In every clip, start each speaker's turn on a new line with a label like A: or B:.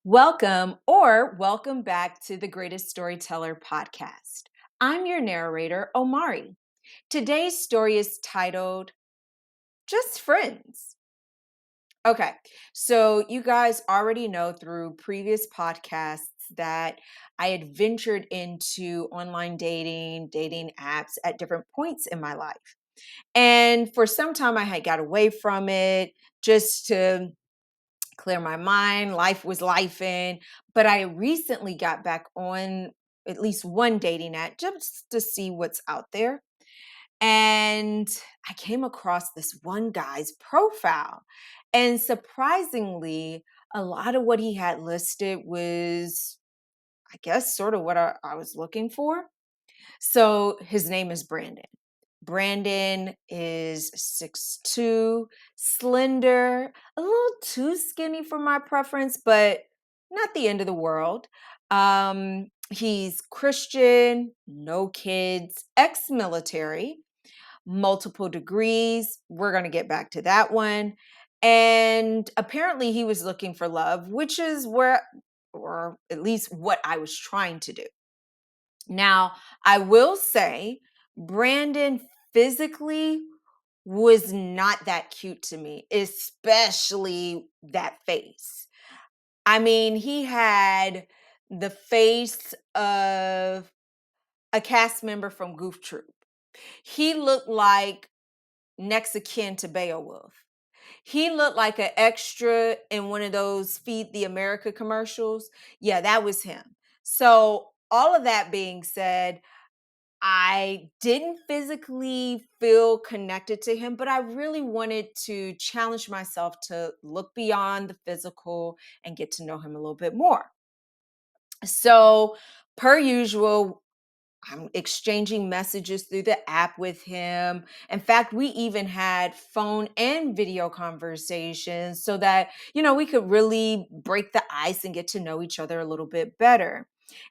A: Welcome back to the Greatest Storyteller podcast. I'm your narrator, Omari. Today's story is titled Just Friends. Okay, so you guys already know through previous podcasts that I had ventured into online dating apps at different points in my life. And for some time, I had got away from it just to clear my mind. Life was lifing, but I recently got back on at least one dating app just to see what's out there. And I came across this one guy's profile. And surprisingly, a lot of what he had listed was, I guess, sort of what I was looking for. So his name is Brandon. Brandon is 6'2", slender, a little too skinny for my preference, but not the end of the world. He's Christian, no kids, ex-military, multiple degrees. We're going to get back to that one. And apparently he was looking for love, which is where, or at least what I was trying to do. Now, I will say, Brandon physically was not that cute to me, especially that face. I mean, he had the face of a cast member from Goof Troop. He looked like next of kin to Beowulf. He looked like an extra in one of those Feed the America commercials. Yeah, that was him. So, all of that being said, I didn't physically feel connected to him, but I really wanted to challenge myself to look beyond the physical and get to know him a little bit more. So, per usual, I'm exchanging messages through the app with him. In fact, we even had phone and video conversations so that, we could really break the ice and get to know each other a little bit better.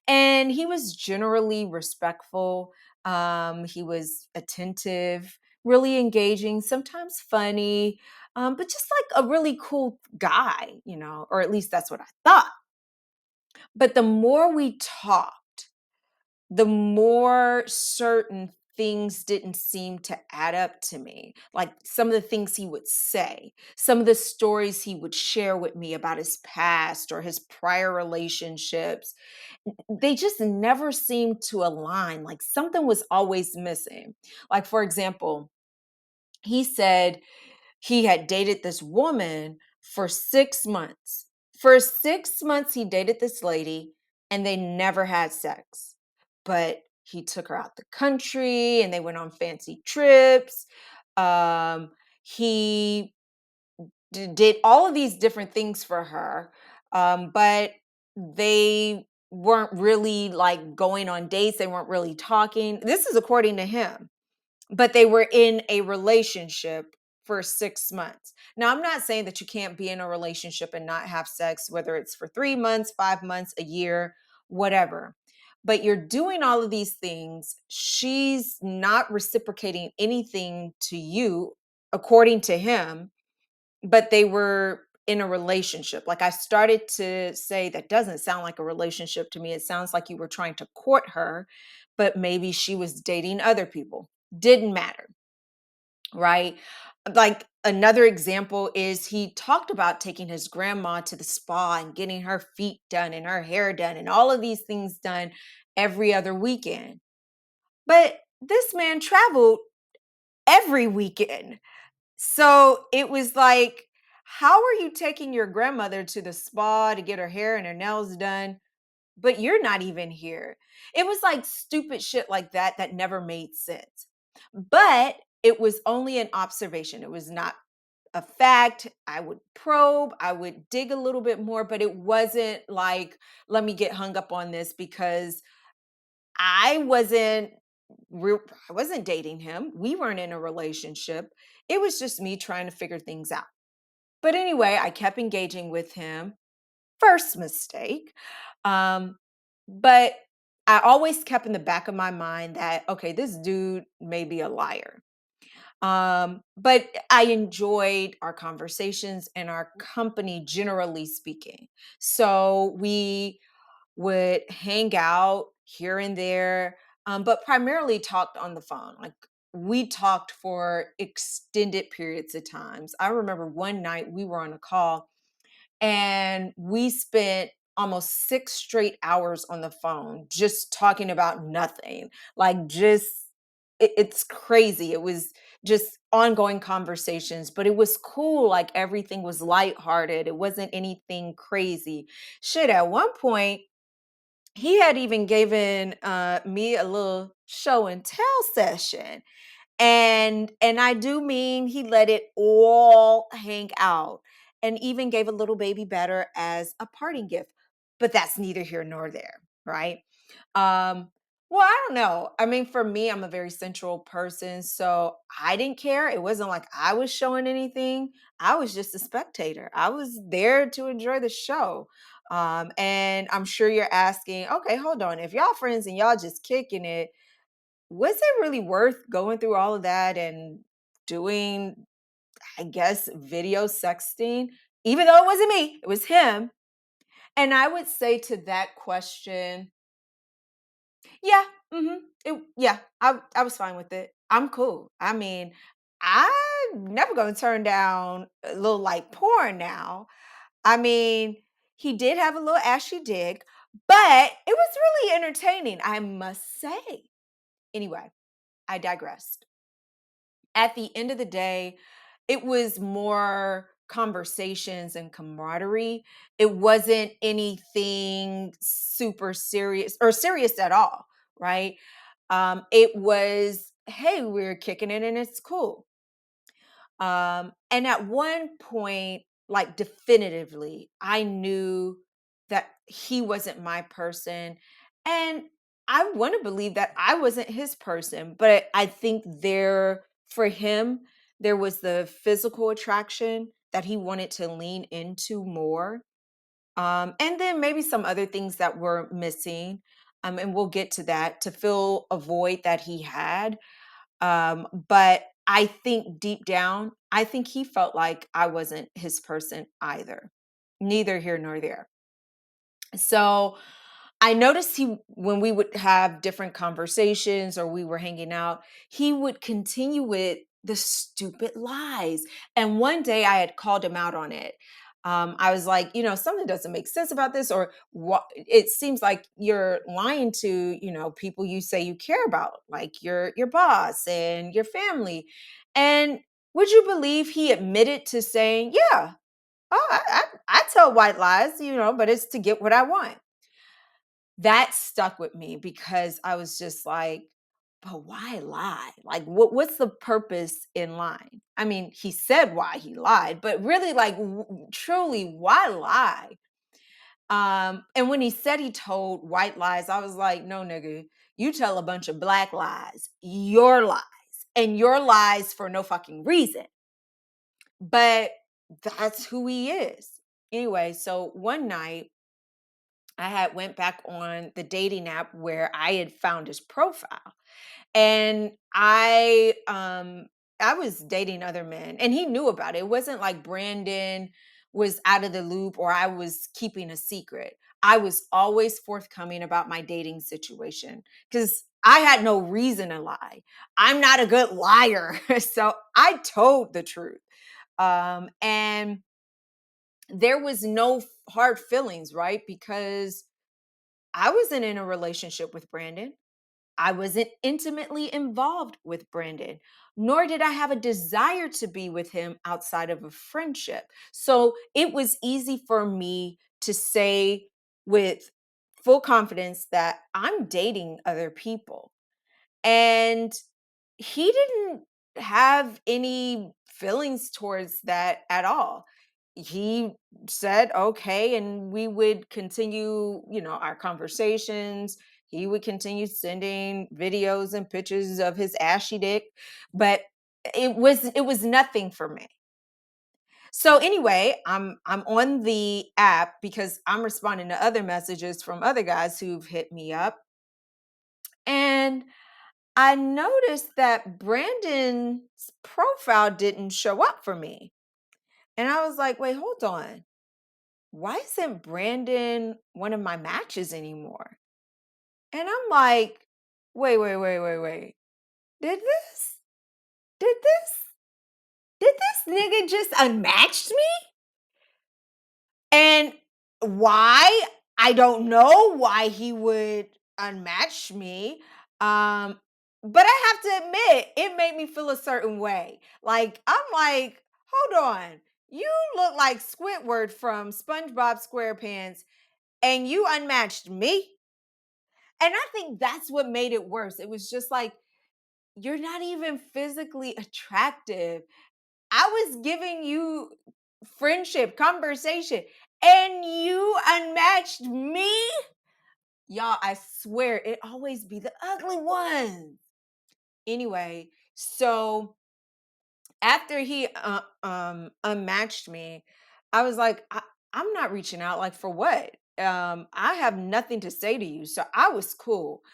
A: And he was generally respectful. He was attentive, really engaging, sometimes funny, but just like a really cool guy, or at least that's what I thought. But the more we talked, the more certain things didn't seem to add up to me. Like some of the things he would say, some of the stories he would share with me about his past or his prior relationships, they just never seemed to align. Like something was always missing. Like, for example, he said he had dated this woman for 6 months. For 6 months, he dated this lady and they never had sex. But he took her out the country and they went on fancy trips. He did all of these different things for her, but they weren't really like going on dates. They weren't really talking. This is according to him, but they were in a relationship for 6 months. Now, I'm not saying that you can't be in a relationship and not have sex, whether it's for 3 months, 5 months, a year, whatever. But you're doing all of these things. She's not reciprocating anything to you, according to him, but they were in a relationship. Like I started to say, that doesn't sound like a relationship to me. It sounds like you were trying to court her, but maybe she was dating other people. Didn't matter, right? Like another example is he talked about taking his grandma to the spa and getting her feet done and her hair done and all of these things done every other weekend. But this man traveled every weekend. So it was like, how are you taking your grandmother to the spa to get her hair and her nails done, but you're not even here? It was like stupid shit like that that never made sense. But it was only an observation. It was not a fact. I would probe, I would dig a little bit more, but it wasn't like, let me get hung up on this because I wasn't I wasn't dating him. We weren't in a relationship. It was just me trying to figure things out. But anyway, I kept engaging with him. First mistake. Um, but I always kept in the back of my mind that, okay, this dude may be a liar. But I enjoyed our conversations and our company, generally speaking. So we would hang out here and there, but primarily talked on the phone. Like we talked for extended periods of times. I remember one night we were on a call and we spent almost 6 straight hours on the phone just talking about nothing. Like just it's crazy. It was just ongoing conversations, but it was cool. Like everything was lighthearted. It wasn't anything crazy. Shit, at one point he had even given me a little show and tell session, and I do mean he let it all hang out and even gave a little baby better as a parting gift. But that's neither here nor there, right? Um, well, I don't know. I mean, for me, I'm a very central person, so I didn't care. It wasn't like I was showing anything. I was just a spectator. I was there to enjoy the show. And I'm sure you're asking, okay, hold on. If y'all friends and y'all just kicking it, was it really worth going through all of that and doing, I guess, video sexting? Even though it wasn't me, it was him. And I would say to that question, yeah, yeah, I was fine with it. I'm cool. I mean, I'm never gonna turn down a little light porn now. I mean, he did have a little ashy dig, but it was really entertaining, I must say. Anyway, I digressed. At the end of the day, it was more conversations and camaraderie. It wasn't anything super serious or serious at all, right? It was, hey, we're kicking it and it's cool. And at one point, like definitively, I knew that he wasn't my person. And I want to believe that I wasn't his person, but I think for him, there was the physical attraction that he wanted to lean into more. And then maybe some other things that were missing. And we'll get to that to fill a void that he had. But I think deep down, I think he felt like I wasn't his person either. Neither here nor there. So I noticed when we would have different conversations or we were hanging out, he would continue with the stupid lies. And one day I had called him out on it. I was like, something doesn't make sense about this, or what? It seems like you're lying to, people you say you care about, like your boss and your family. And would you believe he admitted to saying, "Yeah, I tell white lies, but it's to get what I want." That stuck with me because I was just like, but why lie? Like, what's the purpose in lying? I mean, he said why he lied, but really, like, truly, why lie? And when he said he told white lies, I was like, no, nigga, you tell a bunch of black lies, your lies, and your lies for no fucking reason. But that's who he is. Anyway, so one night I had went back on the dating app where I had found his profile. And I was dating other men and he knew about it. It wasn't like Brandon was out of the loop or I was keeping a secret. I was always forthcoming about my dating situation because I had no reason to lie. I'm not a good liar. So I told the truth. And there was no hard feelings, right? Because I wasn't in a relationship with Brandon. I wasn't intimately involved with Brandon, nor did I have a desire to be with him outside of a friendship. So it was easy for me to say with full confidence that I'm dating other people. And he didn't have any feelings towards that at all. He said, okay, and we would continue, our conversations. He would continue sending videos and pictures of his ashy dick, but it was nothing for me. So anyway, I'm on the app because I'm responding to other messages from other guys who've hit me up. And I noticed that Brandon's profile didn't show up for me. And I was like, wait, hold on. Why isn't Brandon one of my matches anymore? And I'm like, wait. Did this? Did this? Did this nigga just unmatched me? And why? I don't know why he would unmatch me. Um, but I have to admit, it made me feel a certain way. Like, I'm like, hold on. You look like Squidward from SpongeBob SquarePants, and you unmatched me. And I think that's what made it worse. It was just like, you're not even physically attractive. I was giving you friendship, conversation, and you unmatched me? Y'all, I swear it always be the ugly ones. Anyway, so after he unmatched me, I was like, I'm not reaching out. Like, for what? I have nothing to say to you. So I was cool.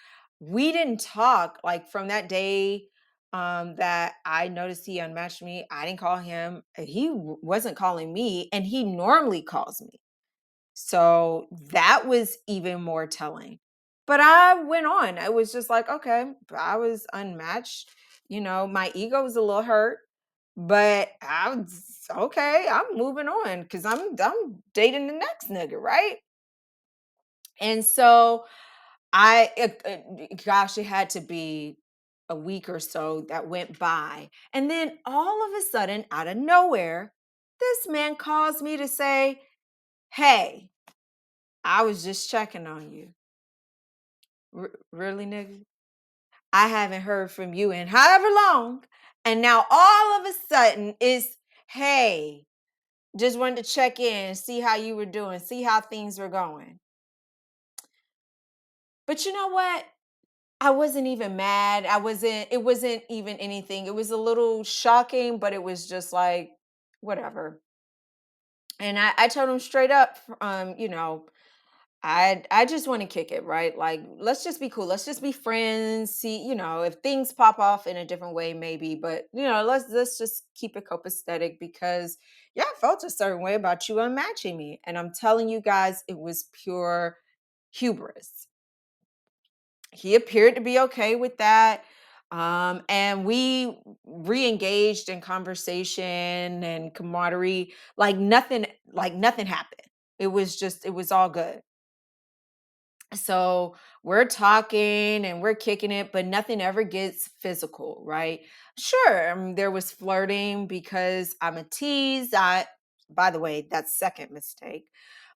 A: We didn't talk like from that day that I noticed he unmatched me. I didn't call him. He wasn't calling me, and he normally calls me. So that was even more telling. But I went on. I was just like, okay, I was unmatched. My ego was a little hurt, but I was okay. I'm moving on because I'm dating the next nigga, right? And so gosh, it had to be a week or so that went by, and then all of a sudden, out of nowhere, this man calls me to say, "Hey, I was just checking on you." Really, nigga? I haven't heard from you in however long. And now all of a sudden it's, hey, just wanted to check in, see how you were doing, see how things were going. But you know what? I wasn't even mad. It wasn't even anything. It was a little shocking, but it was just like, whatever. And I told him straight up, I just want to kick it, right? Like, let's just be cool. Let's just be friends. See, if things pop off in a different way, maybe. But let's just keep it copacetic because yeah, I felt a certain way about you unmatching me, and I'm telling you guys, it was pure hubris. He appeared to be okay with that. And we re-engaged in conversation and camaraderie, like nothing happened. It was all good. So we're talking and we're kicking it, but nothing ever gets physical, right? Sure, there was flirting because I'm a tease. By the way, that's second mistake,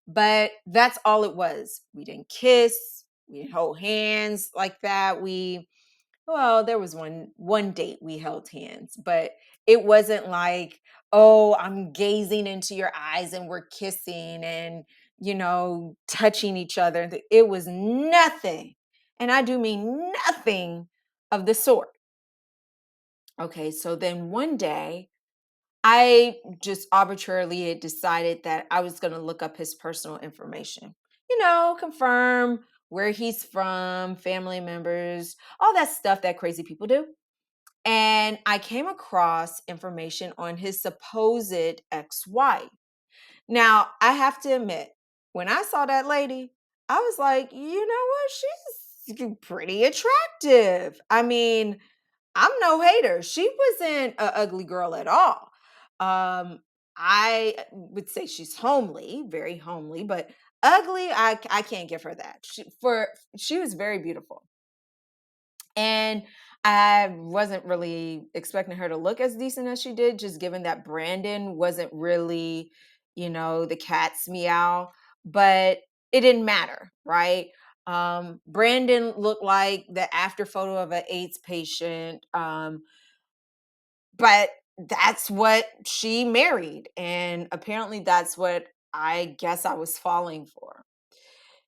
A: but that's all it was. We didn't kiss, we didn't hold hands like that. Well, there was one date we held hands, but it wasn't like, "Oh, I'm gazing into your eyes and we're kissing and, touching each other." It was nothing. And I do mean nothing of the sort. Okay, so then one day I just arbitrarily had decided that I was going to look up his personal information. Confirm where he's from, family members, all that stuff that crazy people do. And I came across information on his supposed ex wife. Now, I have to admit, when I saw that lady, I was like, you know what? She's pretty attractive. I mean, I'm no hater. She wasn't an ugly girl at all. Um, I would say she's homely, very homely, but ugly, I can't give her that. She was very beautiful. And I wasn't really expecting her to look as decent as she did, just given that Brandon wasn't really, the cat's meow, but it didn't matter, right? Brandon looked like the after photo of an AIDS patient. But that's what she married. And apparently that's what I guess I was falling for.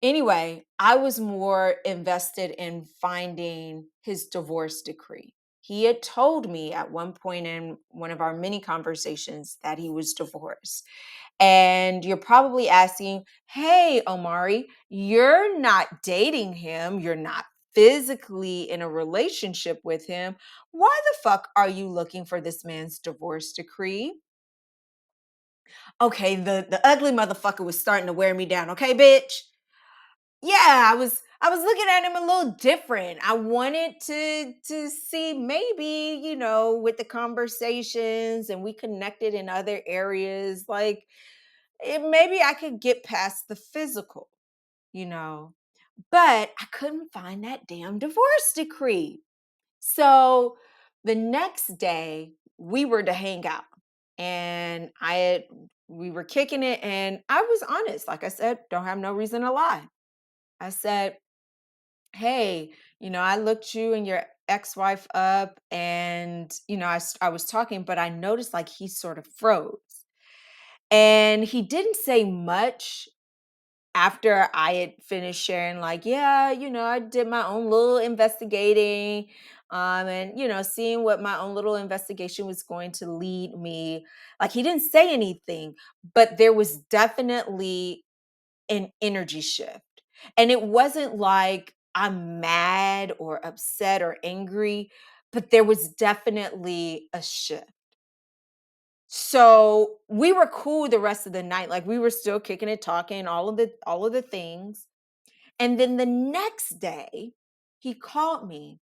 A: Anyway, I was more invested in finding his divorce decree. He had told me at one point in one of our many conversations that he was divorced. And you're probably asking, hey, Omari, you're not dating him. You're not physically in a relationship with him, why the fuck are you looking for this man's divorce decree? Okay, the ugly motherfucker was starting to wear me down. Okay, bitch. Yeah, I was looking at him a little different. I wanted to see maybe, with the conversations and we connected in other areas, like maybe I could get past the physical, you know. But I couldn't find that damn divorce decree. So the next day we were to hang out and we were kicking it and I was honest. Like I said, don't have no reason to lie. I said, hey, I looked you and your ex-wife up and, I was talking, but I noticed like he sort of froze. And he didn't say much after I had finished sharing, like, yeah, I did my own little investigating, and seeing what my own little investigation was going to lead me. Like, he didn't say anything, but there was definitely an energy shift. And it wasn't like I'm mad or upset or angry, but there was definitely a shift. So we were cool the rest of the night. Like we were still kicking it, talking, all of the things. And then the next day, he called me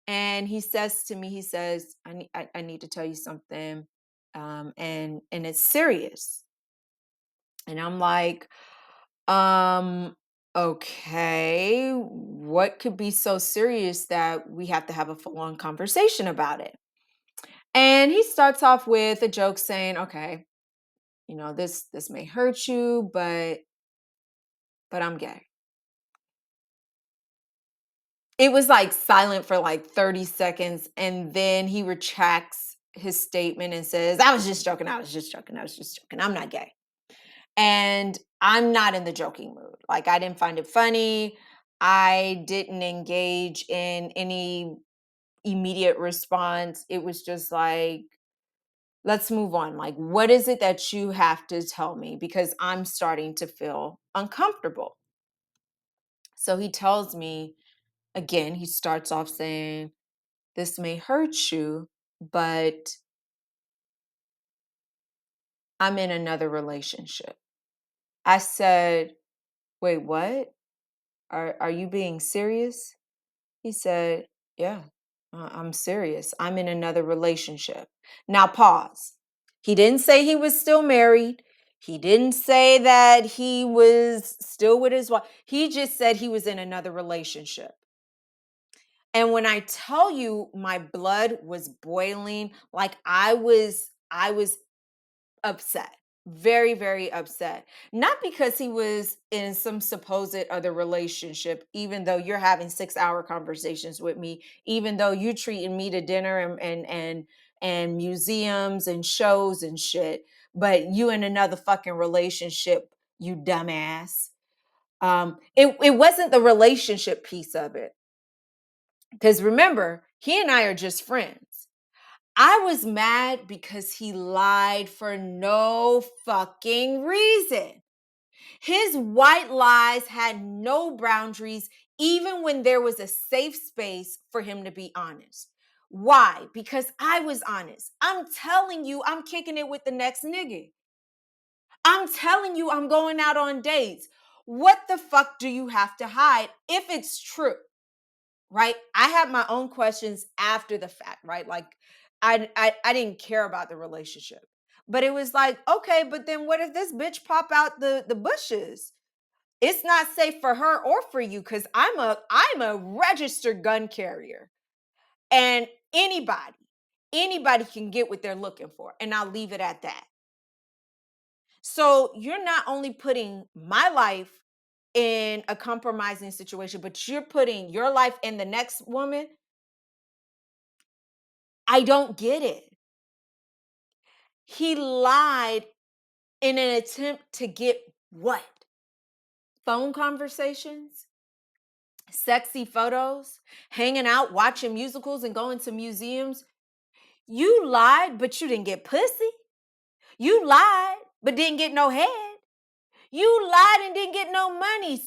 A: and he says to me, he says, I need to tell you something. And it's serious. And I'm like, um, okay, what could be so serious that we have to have a full-on conversation about it? And he starts off with a joke saying, okay, this may hurt you, but I'm gay. It was like silent for like 30 seconds and then he retracts his statement and says, I was just joking, I was just joking, I was just joking. I'm not gay. And I'm not in the joking mood. Like I didn't find it funny. I didn't engage in any immediate response. It was just like, let's move on. Like, what is it that you have to tell me? Because I'm starting to feel uncomfortable. So he tells me, again, he starts off saying, this may hurt you, but I'm in another relationship. I said, wait, what? Are you being serious? He said, yeah, I'm serious. I'm in another relationship. Now, pause. He didn't say he was still married. He didn't say that he was still with his wife. He just said he was in another relationship. And when I tell you my blood was boiling, like I was upset. Very, very upset. Not because he was in some supposed other relationship, even though you're having 6-hour conversations with me, even though you treating me to dinner and museums and shows and shit, but you in another fucking relationship, you dumbass. It wasn't the relationship piece of it. Because remember, he and I are just friends. I was mad because he lied for no fucking reason. His white lies had no boundaries, even when there was a safe space for him to be honest. Why? Because I was honest. I'm telling you, I'm kicking it with the next nigga. I'm telling you, I'm going out on dates. What the fuck do you have to hide if it's true? Right? I had my own questions after the fact, right? Like I didn't care about the relationship. But it was like, okay, but then what if this bitch pop out the bushes? It's not safe for her or for you cuz I'm a registered gun carrier. And anybody can get what they're looking for, and I'll leave it at that. So, you're not only putting my life in a compromising situation, but you're putting your life in the next woman. I don't get it. He lied in an attempt to get what? Phone conversations, sexy photos, hanging out, watching musicals, and going to museums. You lied, but you didn't get pussy. You lied, but didn't get no head. You lied and didn't get no money.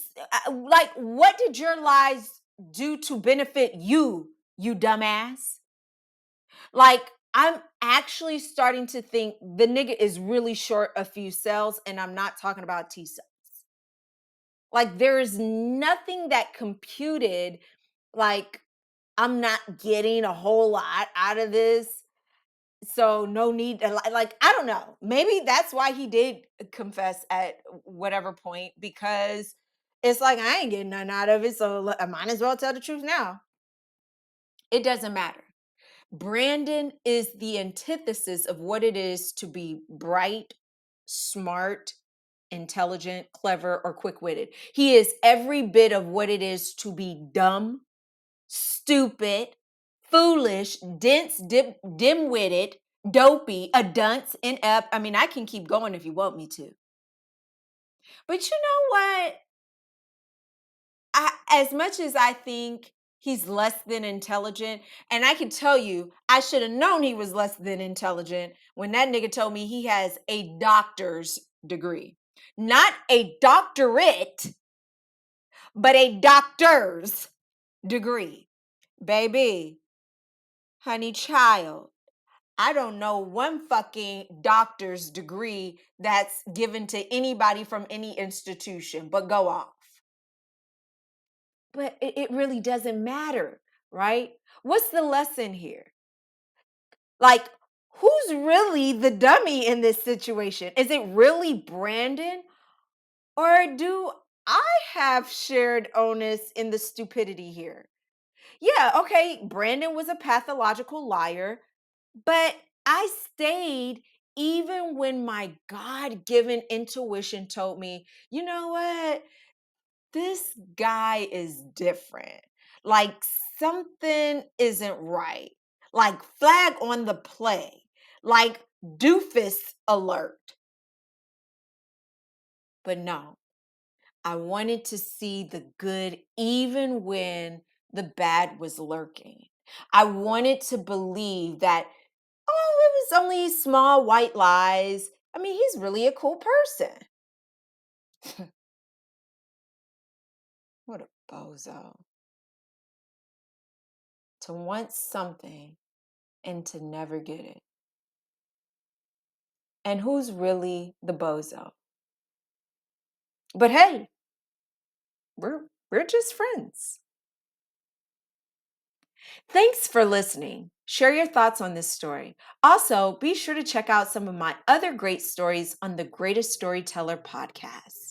A: Like, what did your lies do to benefit you, you dumbass. Like, I'm actually starting to think the nigga is really short a few cells, and I'm not talking about T cells. Like, there is nothing that computed, like, I'm not getting a whole lot out of this. So no need to like, I don't know. Maybe that's why he did confess at whatever point, because it's like I ain't getting nothing out of it, so I might as well tell the truth now. It doesn't matter. Brandon is the antithesis of what it is to be bright, smart, intelligent, clever, or quick-witted. He is every bit of what it is to be dumb, stupid, foolish, dense, dim-witted, dopey, a dunce, inept. I mean, I can keep going if you want me to. But you know what? As much as I think he's less than intelligent, and I can tell you, I should have known he was less than intelligent when that nigga told me he has a doctor's degree. Not a doctorate, but a doctor's degree. Baby, honey child, I don't know one fucking doctor's degree that's given to anybody from any institution, but go off. But it really doesn't matter, right? What's the lesson here? Like, who's really the dummy in this situation? Is it really Brandon? Or do I have shared onus in the stupidity here? Yeah, okay, Brandon was a pathological liar, but I stayed even when my God given intuition told me, you know what? This guy is different. Like something isn't right. Like flag on the play. Like doofus alert. But no, I wanted to see the good even when the bad was lurking. I wanted to believe that, oh, it was only small white lies. I mean, he's really a cool person. What a bozo. To want something and to never get it. And who's really the bozo? But hey, we're just friends. Thanks for listening. Share your thoughts on this story. Also, be sure to check out some of my other great stories on the Greatest Storyteller podcast.